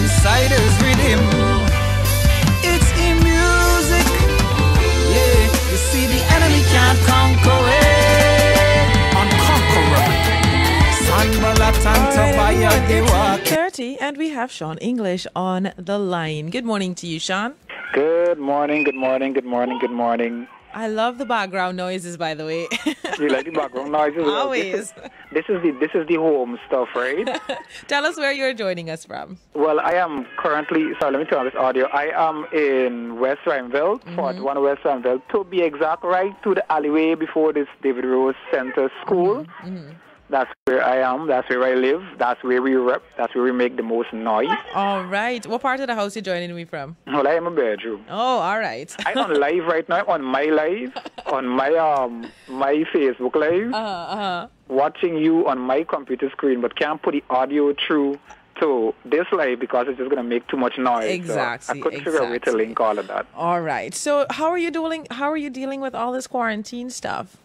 insider's rhythm. It's in music. Yeah, you see the enemy can't conquer it. Unconquerable. It's 30 and we have Sean English on the line. Good morning to you, Sean. Good morning, good morning, good morning, good morning. I love the background noises, by the way. You like the background noises? Always. This is the home stuff, right? Tell us where you're joining us from. Well, I am currently, sorry, let me turn on this audio. I am in West Rhineville, 41 West Rhineville, to be exact, right to the alleyway before this David Rose Center School. That's where I am. That's where I live. That's where we rep. That's where we make the most noise. All right. What part of the house are you joining me from? Well, I am a bedroom. Oh, all right. I'm on live right now. On my live, on my my Facebook live, watching you on my computer screen, but can't put the audio through to this live because it's just going to make too much noise. Exactly. So I couldn't figure out a way to link all of that. All right. So how are you dealing with all this quarantine stuff?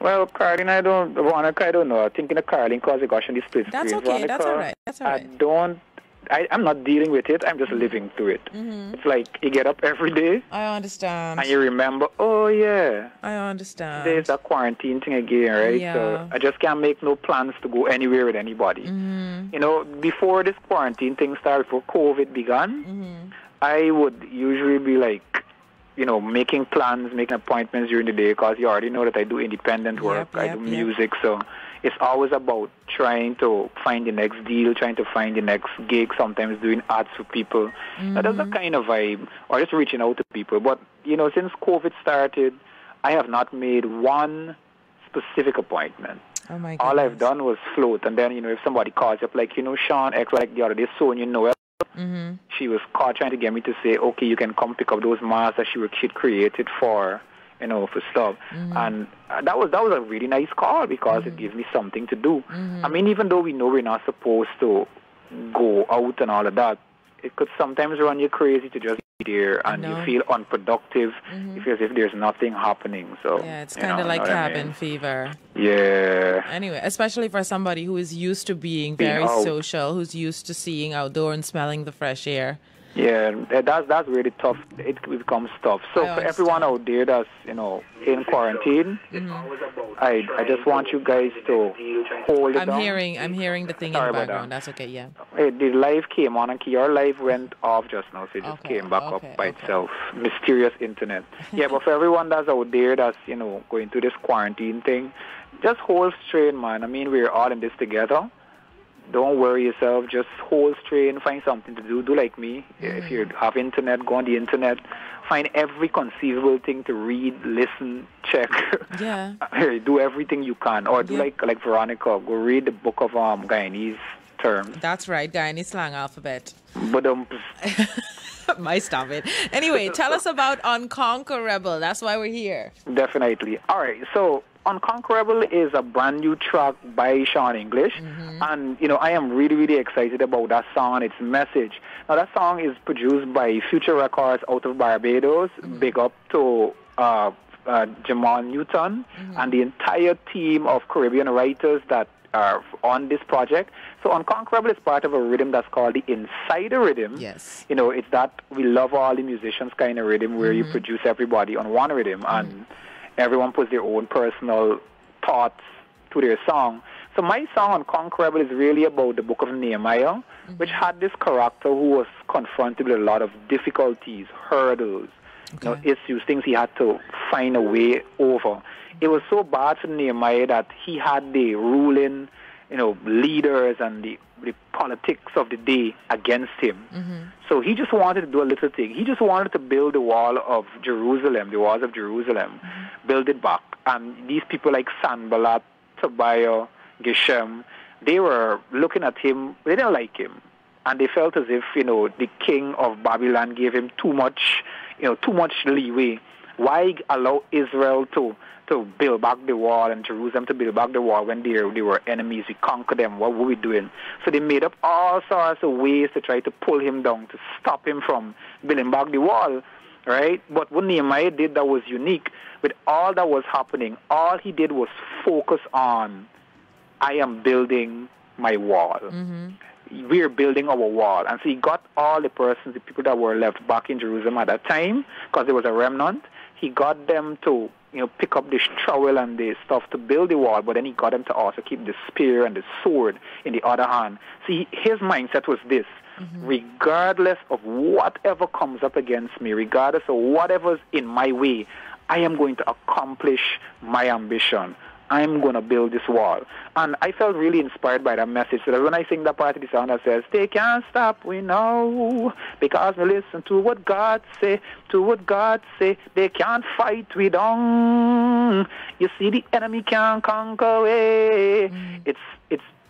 Well, Caroline, I don't know. Thinking of Caroline because I got on the split screen. That's okay. That's all right. That's all right. I'm not dealing with it. I'm just living through it. It's like you get up every day. I understand. And you remember, oh, yeah. I understand. There's a quarantine thing again, right? Yeah. So I just can't make no plans to go anywhere with anybody. You know, before this quarantine thing started, before COVID began, I would usually be like, you know, making plans, making appointments during the day because you already know that I do independent work. I do music, so it's always about trying to find the next deal, trying to find the next gig, sometimes doing ads for people. Now, that's a kind of vibe, or just reaching out to people. But, you know, since COVID started, I have not made one specific appointment. Oh, my goodness. All I've done was float, and then, you know, if somebody calls you up, like, you know, Sean X, like the other day, Sonia Noel, she was caught trying to get me to say, okay, you can come pick up those masks that she'd created for, you know, for stuff. And that was a really nice call because it gave me something to do. I mean, even though we know we're not supposed to go out and all of that, it could sometimes run you crazy to just be there and you feel unproductive. You feel as if there's nothing happening. So yeah, it's kind of like cabin fever. Yeah. Anyway, especially for somebody who is used to being very social, who's used to seeing outdoor and smelling the fresh air. Yeah, that's really tough. It becomes tough. So for everyone out there that's, you know, in quarantine, I just want you guys to hold it down. I'm hearing the thing in the background. That's okay, yeah. The live came on and your live went off just now, so it just came back up by itself. Mysterious internet. Yeah, but for everyone that's out there that's, you know, going through this quarantine thing, just hold straight, man. I mean, we're all in this together. Don't worry yourself. Just hold straight and find something to do. Do like me. If you have internet, go on the internet. Find every conceivable thing to read, listen, check. Yeah. Do everything you can. Or do like Veronica. Go read the book of Guyanese terms. That's right. Guyanese slang alphabet. But My stop it. Anyway, tell us about Unconquerable. That's why we're here. Definitely. All right. So Unconquerable is a brand new track by Sean English. And, you know, I am really, really excited about that song and its message. Now, that song is produced by Future Records out of Barbados. Big up to Jamal Newton and the entire team of Caribbean writers that are on this project. So Unconquerable is part of a rhythm that's called the Insider Rhythm. Yes. You know, it's that we love all the musicians kind of rhythm where you produce everybody on one rhythm and everyone puts their own personal thoughts to their song. So my song Unconquerable is really about the book of Nehemiah, which had this character who was confronted with a lot of difficulties, hurdles, you know, issues, things he had to find a way over. It was so bad for Nehemiah that he had the ruling, you know, leaders and the politics of the day against him. So he just wanted to do a little thing. He just wanted to build the wall of Jerusalem, the walls of Jerusalem, build it back. And these people like Sanballat, Tobiah, Geshem, they were looking at him, they didn't like him. And they felt as if, you know, the king of Babylon gave him too much leeway. Why allow Israel to build back the wall and Jerusalem to build back the wall when they were enemies? We conquered them. What were we doing? So they made up all sorts of ways to try to pull him down, to stop him from building back the wall, right? But what Nehemiah did that was unique, with all that was happening, all he did was focus on, I am building my wall. we're building our wall. And so he got all the people that were left back in Jerusalem at that time, because there was a remnant. He got them to, pick up the trowel and the stuff to build the wall, but then he got them to also keep the spear and the sword in the other hand. See, his mindset was this: regardless of whatever comes up against me, regardless of whatever's in my way, I am going to accomplish my ambition. I'm going to build this wall. And I felt really inspired by that message. So that when I sing that part of the song that says, they can't stop, we know, because we listen to what God say, they can't fight, we don't. You see, the enemy can't conquer, way. It's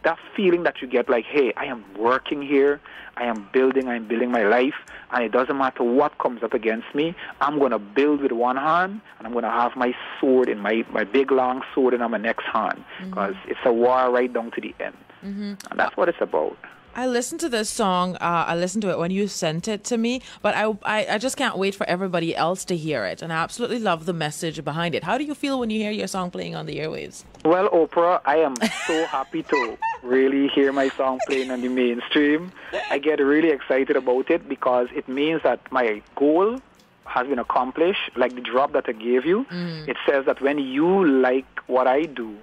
that feeling that you get like, hey, I am working here, I'm building my life, and it doesn't matter what comes up against me, I'm going to build with one hand, and I'm going to have my sword in my big long sword in my next hand, because it's a war right down to the end. And that's what it's about. I listened to this song. I listened to it when you sent it to me, but I just can't wait for everybody else to hear it. And I absolutely love the message behind it. How do you feel when you hear your song playing on the airwaves? Well, Oprah, I am so happy to really hear my song playing on the mainstream. I get really excited about it because it means that my goal has been accomplished. Like the drop that I gave you, it says that when you like what I do,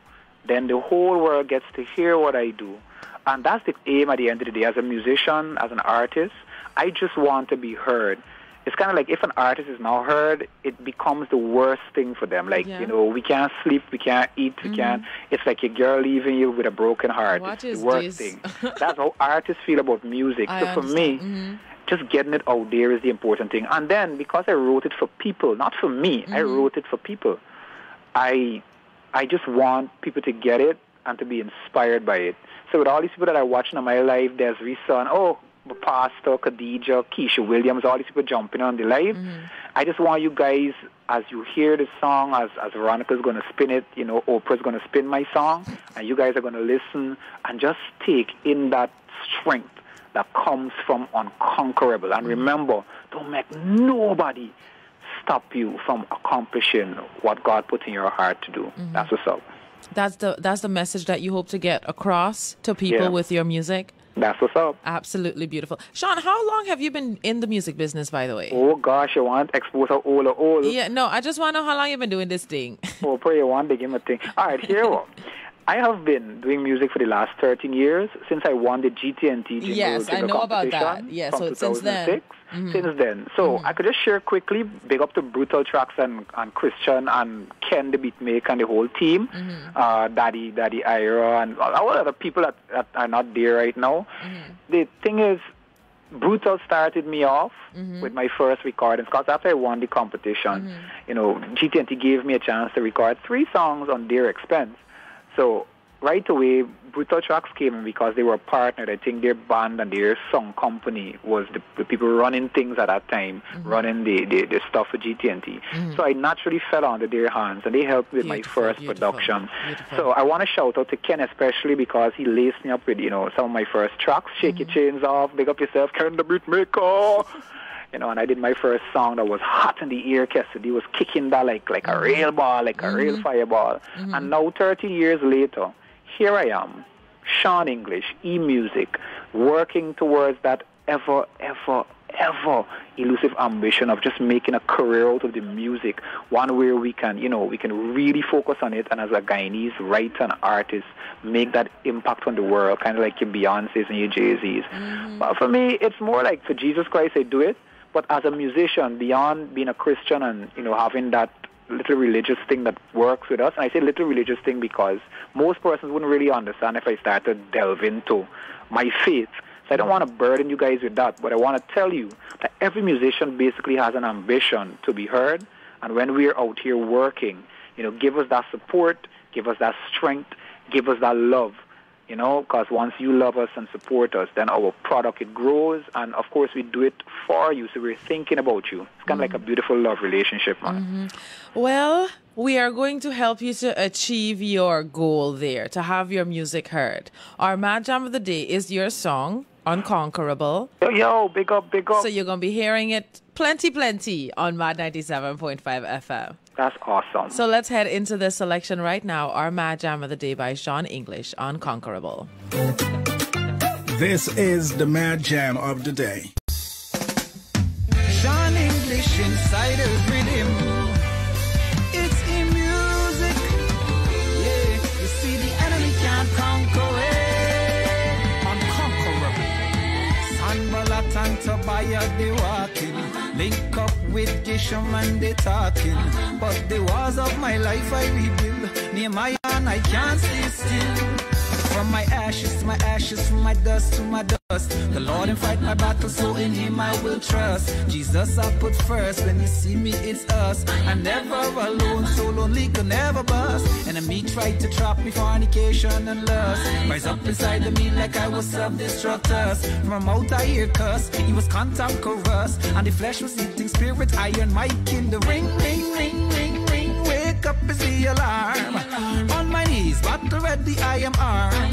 then the whole world gets to hear what I do. And that's the aim at the end of the day. As a musician, as an artist, I just want to be heard. It's kind of like if an artist is not heard, it becomes the worst thing for them. Like, we can't sleep, we can't eat, we can't. It's like a girl leaving you with a broken heart. What it's is the worst this? thing. That's how artists feel about music. So for me, just getting it out there is the important thing. And then, because I wrote it for people, not for me, I wrote it for people. I just want people to get it and to be inspired by it. So with all these people that I watch in my life, there's Risa, Pastor, Khadija, Keisha Williams, all these people jumping on the live. I just want you guys, as you hear the song, as Veronica's going to spin it, Oprah's going to spin my song, and you guys are going to listen and just take in that strength that comes from Unconquerable. And remember, don't make nobody stop you from accomplishing what God put in your heart to do. That's what's up. That's the message that you hope to get across to people with your music? That's what's up. Absolutely beautiful. Sean, how long have you been in the music business, by the way? Oh, gosh, you want to expose how old? Yeah, no, I just want to know how long you've been doing this thing. Oh, pray you want to give me a thing. All right, here we go. I have been doing music for the last 13 years since I won the GTNT Yes, I know about that. Yeah, so since then. Since then. So I could just share quickly, big up to Brutal Tracks and Christian and Ken the Beatmaker and the whole team, Daddy Ira and all other people that are not there right now. The thing is, Brutal started me off with my first recordings because after I won the competition, GTNT gave me a chance to record 3 songs on their expense. So right away, Brutal Tracks came in because they were partnered. I think their band and their song company was the people running things at that time, running the stuff for GTNT. So I naturally fell under their hands, and they helped with my first production. So I want to shout out to Ken especially because he laced me up with, some of my first tracks. Shake Your Chains Off, Big Up Yourself, Ken the Beatmaker. And I did my first song that was hot in the ear. Cassidy was kicking that like a real ball, like a real fireball. And now 30 years later, here I am, Sean English, eMusic, working towards that ever elusive ambition of just making a career out of the music, one where we can really focus on it, and as a Guyanese writer and artist, make that impact on the world, kind of like your Beyoncé's and your Jay-Z's. But for me, it's more like for Jesus Christ, I do it. But as a musician, beyond being a Christian and, having that little religious thing that works with us, and I say little religious thing because most persons wouldn't really understand if I started to delve into my faith. So I don't want to burden you guys with that, but I want to tell you that every musician basically has an ambition to be heard, and when we're out here working, give us that support, give us that strength, give us that love. Because once you love us and support us, then our product, it grows. And, of course, we do it for you. So we're thinking about you. It's kind of like a beautiful love relationship, man. Well, we are going to help you to achieve your goal there, to have your music heard. Our Mad Jam of the Day is your song, Unconquerable. Yo, big up. So you're going to be hearing it plenty on Mad 97.5 FM. That's awesome. So let's head into the selection right now. Our Mad Jam of the Day by Sean English, Unconquerable. This is the Mad Jam of the day. Sean English inside of rhythm. It's in music. Yeah, you see the enemy can't conquer it. Unconquerable. Sanballat and Tobiah they walking. Link up with Geshem and they talking. But the walls of my life I rebuild. Nehemiah and I can't stay still. From my ashes, from my dust to my dust. The Lord will fight my battle, so in Him I will trust. Jesus I put first, when you see me it's us. I'm never alone, so lonely could never bust. Enemy tried to trap me, fornication and lust. Rise up inside of me like I was self-destructors. From my mouth I hear cuss, He was cantankerous. And the flesh was eating spirit, iron my king. The ring, ring, ring, ring, ring. Wake up is the alarm. On my knees, battle ready I am armed.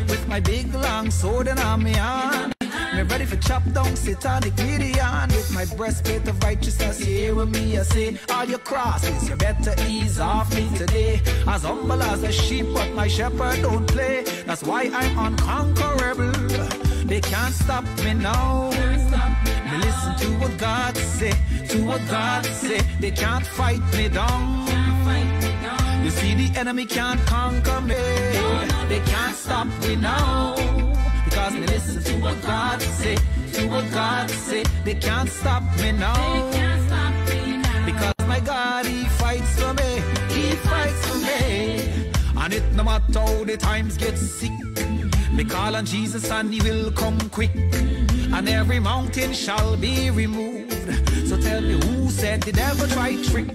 With my big long sword and army on. Me ready for chop down satanic Midian. With my breastplate of righteousness here with me I say, all your crosses you better ease off me today. As humble as a sheep but my shepherd don't play. That's why I'm unconquerable. They can't stop me now. Me listen to what God say, to what God say. They can't fight me down. You see the enemy can't conquer me. They can't stop me now. Because me listen to what God say, to what God say. They can't stop me now. Because my God, He fights for me. He fights for me. And it no matter how the times get sick. Me call on Jesus and He will come quick. And every mountain shall be removed. So tell me who said the devil tried trick?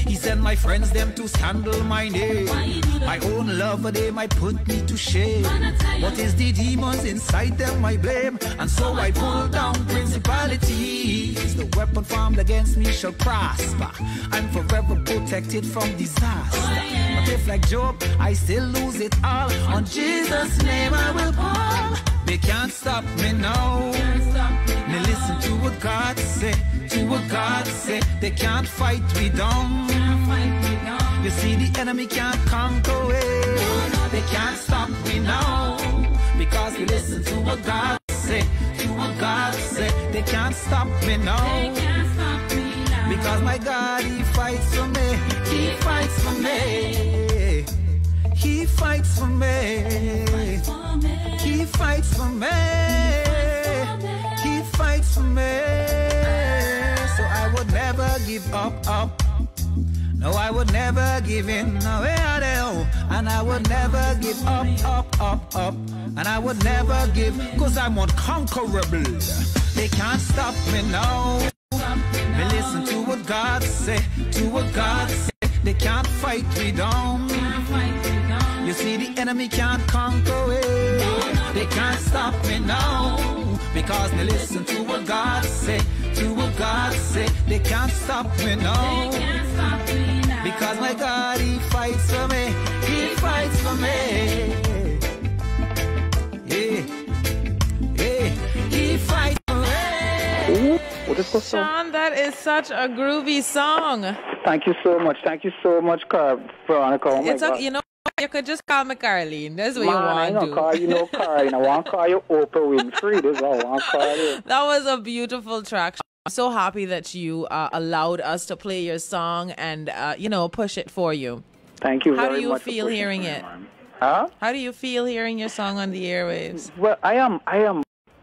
He sent my friends them to scandal my name. My own lover they might put me to shame. What is the demons inside them I blame? And so I pull down principalities. The weapon formed against me shall prosper. I'm forever protected from disaster. But if like Job I still lose it all, on Jesus' name I will call. They can't stop me now. Me listen to what God say, to what God say. They can't fight me down. You see the enemy can't conquer it. They can't stop me now. Because we listen to what God say, to what God say. They can't stop me now. Because my God, He fights for me. He fights for me. He fights for me. He fights for me. He fights for me. So I would never give up. No, I would never give in. No, and I would never give up. And I would never give, cause I'm unconquerable. They can't stop me now. Me listen to what God say, to what God say. They can't fight me down. You see the enemy can't conquer it. They can't stop me now. Because me listen to what God say, to what God say. They can't stop me now. Because my God, He fights for me. He fights for me. Yeah. He fights for me. Sean, that is such a groovy song. Thank you so much. Thank you so much, Veronica. Oh my It's God. you know, you could just call me Carlene. That's what you Man, I want to don't do. call you no Carlene. I want to call you Oprah Winfrey. This is what I want to call you. That was a beautiful track. I'm so happy that you allowed us to play your song and, push it for you. Thank you very much. How do you for feel pushing hearing for me, it? man. Huh? How do you feel hearing your song on the airwaves? Well, I am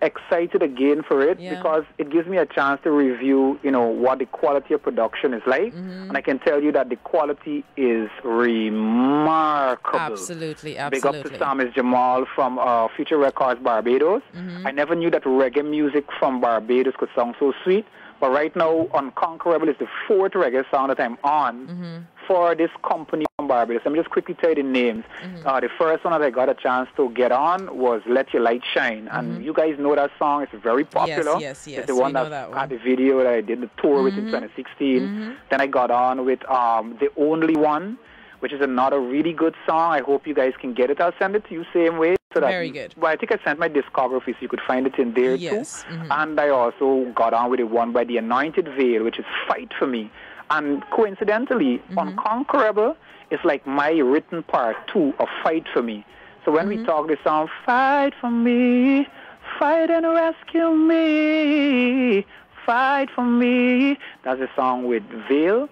excited again for it because it gives me a chance to review, what the quality of production is like. Mm-hmm. And I can tell you that the quality is remarkable. Absolutely. Big up to Samis Jamal from Future Records Barbados. Mm-hmm. I never knew that reggae music from Barbados could sound so sweet. But right now, Unconquerable is the fourth reggae song that I'm on for this company from Barbados. Let me just quickly tell you the names. The first one that I got a chance to get on was Let Your Light Shine. And you guys know that song. It's very popular. Yes. It's the one that had the video that I did the tour with in 2016. Then I got on with The Only One, which is another really good song. I hope you guys can get it. I'll send it to you same way. So that very good. Well, I think I sent my discography so you could find it in there too. And I also got on with the one by The Anointed Veil, which is Fight For Me. And coincidentally, Unconquerable is like my written part 2 of Fight For Me. So when we talk the song, fight for me, fight and rescue me, fight for me. That's a song with Veil.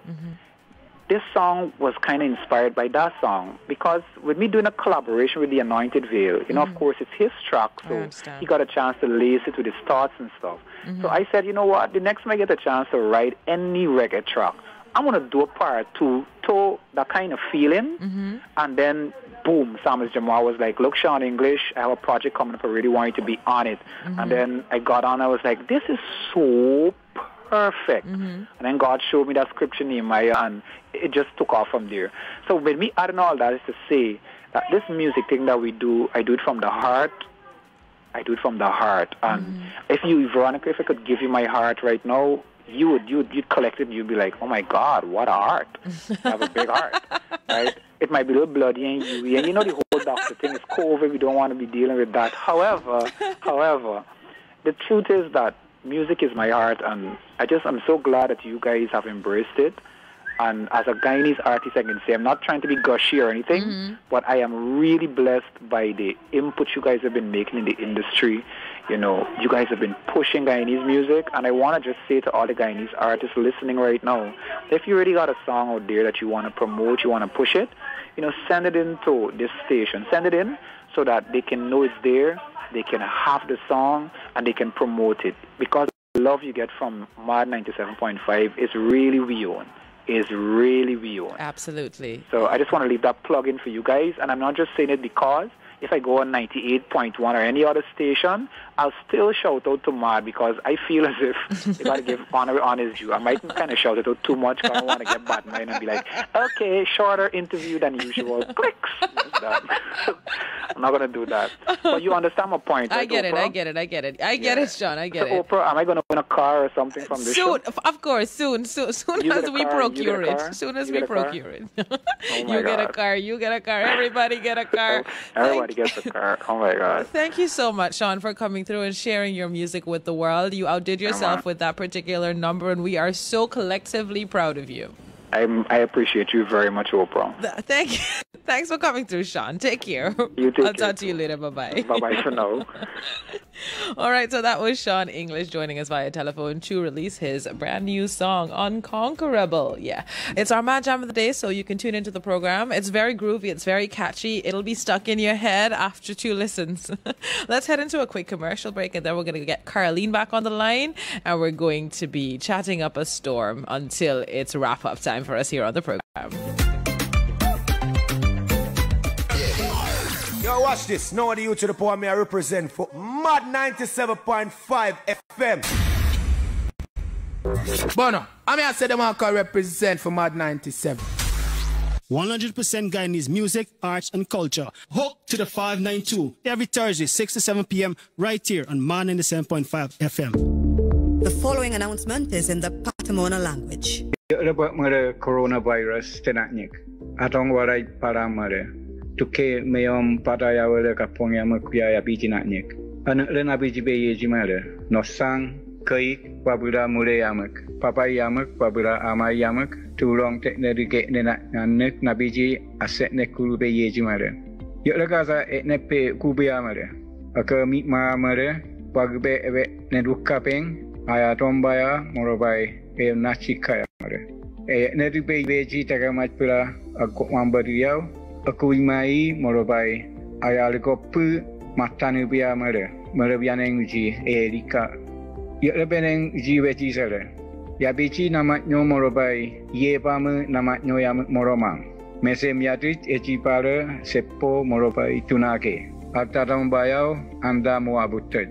This song was kind of inspired by that song because with me doing a collaboration with the Anointed Veil, you know, of course, it's his track, so he got a chance to lace it with his thoughts and stuff. So I said, you know what, the next time I get a chance to write any reggae track, I'm going to do a part to that kind of feeling, and then, boom, Samus Jamal was like, look, Sean English, I have a project coming up, I really want you to be on it. And then I got on, I was like, this is so perfect. And then God showed me that scripture, Nehemiah, and it just took off from there. So with me adding all that is to say that this music thing that we do, I do it from the heart. I do it from the heart. And if you, Veronica, if I could give you my heart right now, you'd collect it and you'd be like, oh my God, what a heart. You have a big heart, right? It might be a little bloody and you know the whole doctor thing is COVID, we don't want to be dealing with that. However, the truth is that music is my heart, and I'm so glad that you guys have embraced it. And as a Guyanese artist, I can say I'm not trying to be gushy or anything, but I am really blessed by the input you guys have been making in the industry. You know, you guys have been pushing Guyanese music, and I want to just say to all the Guyanese artists listening right now, if you already got a song out there that you want to promote, you want to push it, you know, send it into this station. Send it in so that they can know it's there, they can have the song, and they can promote it. Because the love you get from Mad 97.5 is really we own. Absolutely. So I just want to leave that plug in for you guys, and I'm not just saying it because if I go on 98.1 or any other station, I'll still shout out to Mad because I feel as if you got to give honor is due. I might kind of shout it out too much because I don't want to get bad mind and be like, okay, shorter interview than usual. Clicks. I'm not going to do that. But you understand my point, right, I get Oprah? I get it, Sean. I get it. Oprah, am I going to win a car or something from this show? Of course, soon as we procure it. Soon as we procure it. You get a car, everybody get a car. Everybody gets a car. Oh my God. Thank you so much, Sean, for coming through and sharing your music with the world. You outdid yourself with that particular number, and we are so collectively proud of you. I appreciate you very much, Oprah. Thank you. Thanks for coming through, Sean. Take care. I'll talk to you later. Bye-bye. Bye-bye for now. All right, so that was Sean English joining us via telephone to release his brand new song, Unconquerable. Yeah, it's our Mad Jam of the day, so you can tune into the program. It's very groovy. It's very catchy. It'll be stuck in your head after 2 listens. Let's head into a quick commercial break, and then we're going to get Caroline back on the line, and we're going to be chatting up a storm until it's wrap-up time for us here on the program. Yo, watch this. Now the youth to the poor me I represent for Mad 97.5 FM. Bono, I mean I said them I can represent for Mad 97. 100% Guyanese music, arts, and culture. Hook to the 592 every Thursday, 6 to 7 p.m. right here on Mad 97.5 FM. The following announcement is in the Patamona language. Rebut mara coronavirus tenaknik. Atong warai para mara. Tuke meom pataya wala kapong ya makuya ya bijinaknik. Anak lena bijibe yejimara. Nosang kaik pabura mure yamak. Papa yamak pabura amai yamak. Tulong teknerike nenak nanek nabiji aset nekulube yejimara. Yuk lagaza etnepe kubiyamara. Aka mitma mara. Pagbe ebe nedukapeng. Aya tombaya morobai e nachikaya mare e nedube beji tagamach pula aku mambariau aku imai morobai aya legopu matanu bia mare bianeng uji e rika ya lebeneng uji beji sare ya beji nama nyo morobai ye pamu nama nyo ya moromang mesem yadrit eji para sepo morobai tunake atadong bayau anda muabutet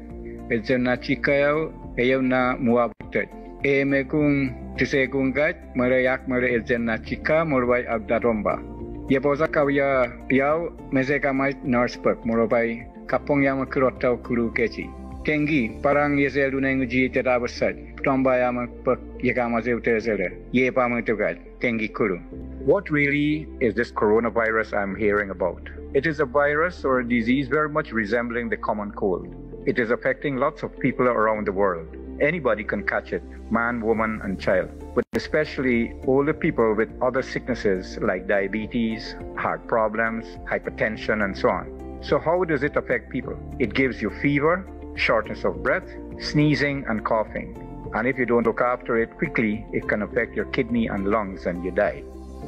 ejenachikayau Eyona muabutet. Mekung tisekungat merayak mere elzena chika morbai abdaromba. Yepoza kawya yau mezeka mai Northburg morobai kapong yang makrotau kuru kechi. Kengi parang yezelu nenguji tedabasat. Tomba yang pek yekamazeu tezele. Ye pamutugat kengi kuru. What really is this coronavirus I'm hearing about? It is a virus or a disease very much resembling the common cold. It is affecting lots of people around the world. Anybody can catch it, man, woman, and child, but especially older people with other sicknesses like diabetes, heart problems, hypertension, and so on. So how does it affect people? It gives you fever, shortness of breath, sneezing, and coughing. And if you don't look after it quickly, it can affect your kidney and lungs and you die.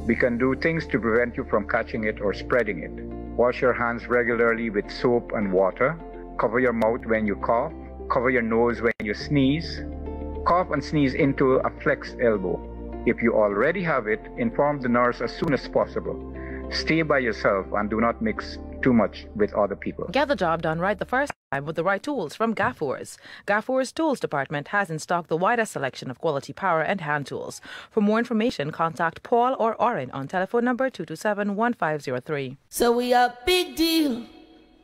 We can do things to prevent you from catching it or spreading it. Wash your hands regularly with soap and water. Cover your mouth when you cough. Cover your nose when you sneeze. Cough and sneeze into a flexed elbow. If you already have it, inform the nurse as soon as possible. Stay by yourself and do not mix too much with other people. Get the job done right the first time with the right tools from Gaffors. Gaffors Tools Department has in stock the widest selection of quality power and hand tools. For more information, contact Paul or Oren on telephone number 227-1503. So we are big deal.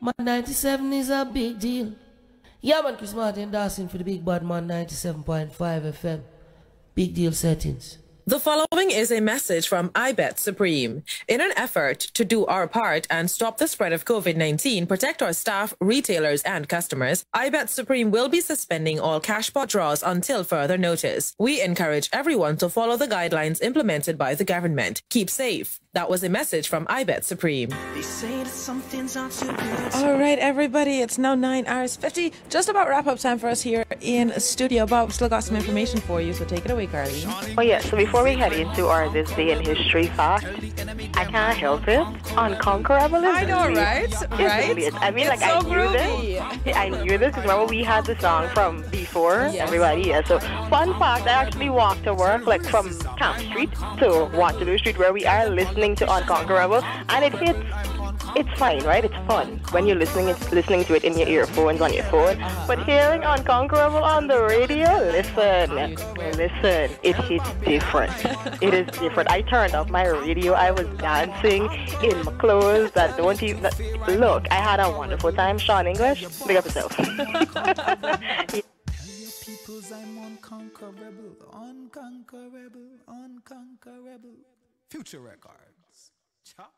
Mod 97 is a big deal. Yeah, man, Chris Martin dancing for the big bad man 97.5 FM. Big deal settings. The following is a message from iBet Supreme. In an effort to do our part and stop the spread of COVID-19, protect our staff, retailers, and customers, iBet Supreme will be suspending all cashpot draws until further notice. We encourage everyone to follow the guidelines implemented by the government. Keep safe. That was a message from iBet Supreme. They say that something's not too good. All right, everybody, it's now 9 hours 50. Just about wrap-up time for us here in studio. Bob still got some information for you, so take it away, Carly. Oh, yeah, so before we head into our This Day in History fact, I can't help it. Unconquerable is I know, right? Right? I mean, it's like, so I knew groovy. this. I knew this because remember we had the song from before, everybody. Yeah, so fun fact, I actually walked to work, like, from Camp Street to Waterloo Street, where we are listening to Unconquerable, and it hits. It's fine, right? It's fun when you're listening to it in your earphones on your phone. But hearing Unconquerable on the radio, listen, it hits different. It is different. I turned off my radio. I was dancing in my clothes that don't even look. I had a wonderful time. Sean English, big up yourself. Peoples, I'm unconquerable, unconquerable, unconquerable. Future Records. Chop.